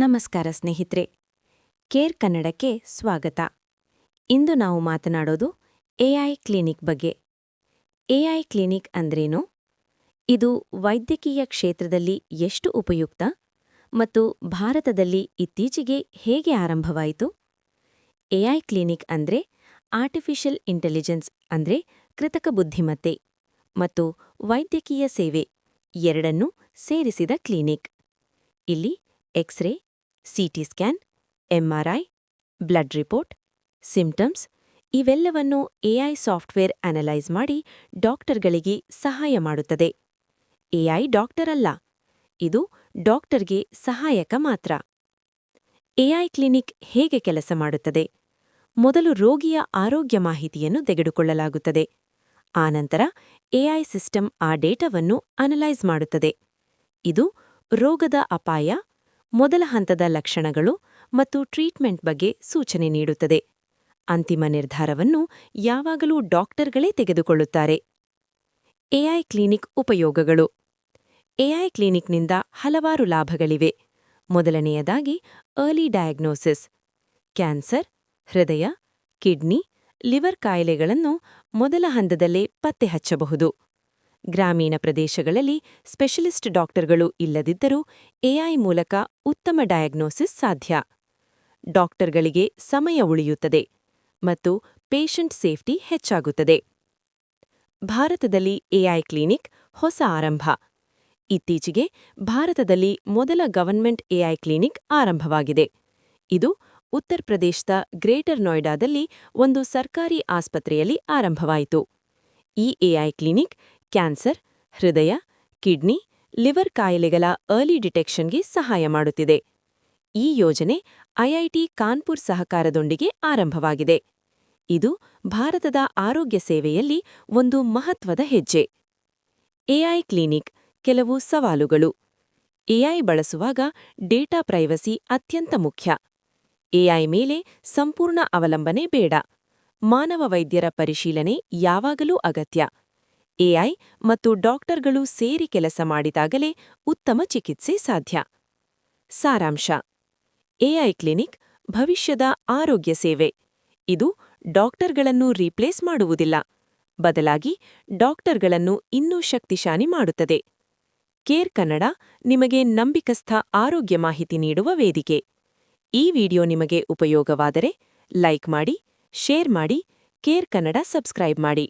ನಮಸ್ಕಾರ ಸ್ನೇಹಿತರೆ, ಕೇರ್ ಕನ್ನಡಕ್ಕೆ ಸ್ವಾಗತ. ಇಂದು ನಾವು ಮಾತನಾಡೋದು ಎಐ ಕ್ಲಿನಿಕ್ ಬಗ್ಗೆ. ಎಐ ಕ್ಲಿನಿಕ್ ಅಂದ್ರೇನು? ಇದು ವೈದ್ಯಕೀಯ ಕ್ಷೇತ್ರದಲ್ಲಿ ಎಷ್ಟು ಉಪಯುಕ್ತ ಮತ್ತು ಭಾರತದಲ್ಲಿ ಇತ್ತೀಚೆಗೆ ಹೇಗೆ ಆರಂಭವಾಯಿತು? ಎಐ ಕ್ಲಿನಿಕ್ ಅಂದ್ರೆ ಆರ್ಟಿಫಿಷಿಯಲ್ ಇಂಟೆಲಿಜೆನ್ಸ್ ಅಂದ್ರೆ ಕೃತಕ ಬುದ್ಧಿಮತ್ತೆ ಮತ್ತು ವೈದ್ಯಕೀಯ ಸೇವೆ ಎರಡನ್ನೂ ಸೇರಿಸಿದ ಕ್ಲಿನಿಕ್. ಇಲ್ಲಿ X ray, CT scan, MRI, blood report, symptoms ಇವೆಲ್ಲವನ್ನೂ ಎಐ ಸಾಫ್ಟ್ವೇರ್ ಅನಲೈಸ್ ಮಾಡಿ ಡಾಕ್ಟರ್ಗಳಿಗೆ ಸಹಾಯ ಮಾಡುತ್ತದೆ. ಎಐ ಡಾಕ್ಟರ್ ಅಲ್ಲ, ಇದು ಡಾಕ್ಟರ್ಗೆ ಸಹಾಯಕ ಮಾತ್ರ. ಎಐ ಕ್ಲಿನಿಕ್ ಹೇಗೆ ಕೆಲಸ ಮಾಡುತ್ತದೆ? ಮೊದಲು ರೋಗಿಯ ಆರೋಗ್ಯ ಮಾಹಿತಿಯನ್ನು ತೆಗೆದುಕೊಳ್ಳಲಾಗುತ್ತದೆ. ಆನಂತರ ಎಐ ಸಿಸ್ಟಮ್ ಆ ಡೇಟಾವನ್ನು ಅನಲೈಸ್ ಮಾಡುತ್ತದೆ. ಇದು ರೋಗದ ಅಪಾಯ, ಮೊದಲ ಹಂತದ ಲಕ್ಷಣಗಳು ಮತ್ತು ಟ್ರೀಟ್ಮೆಂಟ್ ಬಗ್ಗೆ ಸೂಚನೆ ನೀಡುತ್ತದೆ. ಅಂತಿಮ ನಿರ್ಧಾರವನ್ನು ಯಾವಾಗಲೂ ಡಾಕ್ಟರ್ಗಳೇ ತೆಗೆದುಕೊಳ್ಳುತ್ತಾರೆ. ಎಐ ಕ್ಲಿನಿಕ್ ಉಪಯೋಗಗಳು. ಎಐ ಕ್ಲಿನಿಕ್ನಿಂದ ಹಲವಾರು ಲಾಭಗಳಿವೆ. ಮೊದಲನೆಯದಾಗಿ ಅರ್ಲಿ ಡಯಾಗ್ನೋಸಿಸ್. ಕ್ಯಾನ್ಸರ್, ಹೃದಯ, ಕಿಡ್ನಿ, ಲಿವರ್ ಕಾಯಿಲೆಗಳನ್ನು ಮೊದಲ ಹಂತದಲ್ಲೇ ಪತ್ತೆ ಹಚ್ಚಬಹುದು. ಗ್ರಾಮೀಣ ಪ್ರದೇಶಗಳಲ್ಲಿ ಸ್ಪೆಷಲಿಸ್ಟ್ ಡಾಕ್ಟರ್ಗಳು ಇಲ್ಲದಿದ್ದರೂ ಎಐ ಮೂಲಕ ಉತ್ತಮ ಡಯಾಗ್ನೋಸಿಸ್ ಸಾಧ್ಯ. ಡಾಕ್ಟರ್ಗಳಿಗೆ ಸಮಯ ಉಳಿಯುತ್ತದೆ ಮತ್ತು ಪೇಷಂಟ್ ಸೇಫ್ಟಿ ಹೆಚ್ಚಾಗುತ್ತದೆ. ಭಾರತದಲ್ಲಿ ಎಐ ಕ್ಲಿನಿಕ್ ಹೊಸ ಆರಂಭ. ಇತ್ತೀಚೆಗೆ ಭಾರತದಲ್ಲಿ ಮೊದಲ ಗವರ್ನ್ಮೆಂಟ್ ಎಐ ಕ್ಲಿನಿಕ್ ಆರಂಭವಾಗಿದೆ. ಇದು ಉತ್ತರ ಪ್ರದೇಶದ ಗ್ರೇಟರ್ ನೋಯ್ಡಾದಲ್ಲಿ ಒಂದು ಸರ್ಕಾರಿ ಆಸ್ಪತ್ರೆಯಲ್ಲಿ ಆರಂಭವಾಯಿತು. ಈ ಎಐ ಕ್ಲಿನಿಕ್ ಕ್ಯಾನ್ಸರ್, ಹೃದಯ, ಕಿಡ್ನಿ, ಲಿವರ್ ಕಾಯಿಲೆಗಳ ಅರ್ಲಿ ಡಿಟೆಕ್ಷನ್ಗೆ ಸಹಾಯ ಮಾಡುತ್ತಿದೆ. ಈ ಯೋಜನೆ ಐಐಟಿ ಕಾನ್ಪುರ್ ಸಹಕಾರದೊಂದಿಗೆ ಆರಂಭವಾಗಿದೆ. ಇದು ಭಾರತದ ಆರೋಗ್ಯ ಸೇವೆಯಲ್ಲಿ ಒಂದು ಮಹತ್ವದ ಹೆಜ್ಜೆ. ಎಐ ಕ್ಲಿನಿಕ್ ಕೆಲವು ಸವಾಲುಗಳು. ಎಐ ಬಳಸುವಾಗ ಡೇಟಾ ಪ್ರೈವಸಿ ಅತ್ಯಂತ ಮುಖ್ಯ. ಎಐ ಮೇಲೆ ಸಂಪೂರ್ಣ ಅವಲಂಬನೆ ಬೇಡ. ಮಾನವ ವೈದ್ಯರ ಪರಿಶೀಲನೆ ಯಾವಾಗಲೂ ಅಗತ್ಯ. ಎಐ ಮತ್ತು ಡಾಕ್ಟರ್ಗಳು ಸೇರಿ ಕೆಲಸ ಮಾಡಿದಾಗಲೇ ಉತ್ತಮ ಚಿಕಿತ್ಸೆ ಸಾಧ್ಯ. ಸಾರಾಂಶ: ಎಐ ಕ್ಲಿನಿಕ್ ಭವಿಷ್ಯದ ಆರೋಗ್ಯ ಸೇವೆ. ಇದು ಡಾಕ್ಟರ್ಗಳನ್ನು ರೀಪ್ಲೇಸ್ ಮಾಡುವುದಿಲ್ಲ, ಬದಲಾಗಿ ಡಾಕ್ಟರ್ಗಳನ್ನು ಇನ್ನೂ ಶಕ್ತಿಶಾಲಿ ಮಾಡುತ್ತದೆ. ಕೇರ್ ಕನ್ನಡ ನಿಮಗೆ ನಂಬಿಕಸ್ಥ ಆರೋಗ್ಯ ಮಾಹಿತಿ ನೀಡುವ ವೇದಿಕೆ. ಈ ವಿಡಿಯೋ ನಿಮಗೆ ಉಪಯೋಗವಾದರೆ ಲೈಕ್ ಮಾಡಿ, ಶೇರ್ ಮಾಡಿ, ಕೇರ್ ಕನ್ನಡ ಸಬ್ಸ್ಕ್ರೈಬ್ ಮಾಡಿ.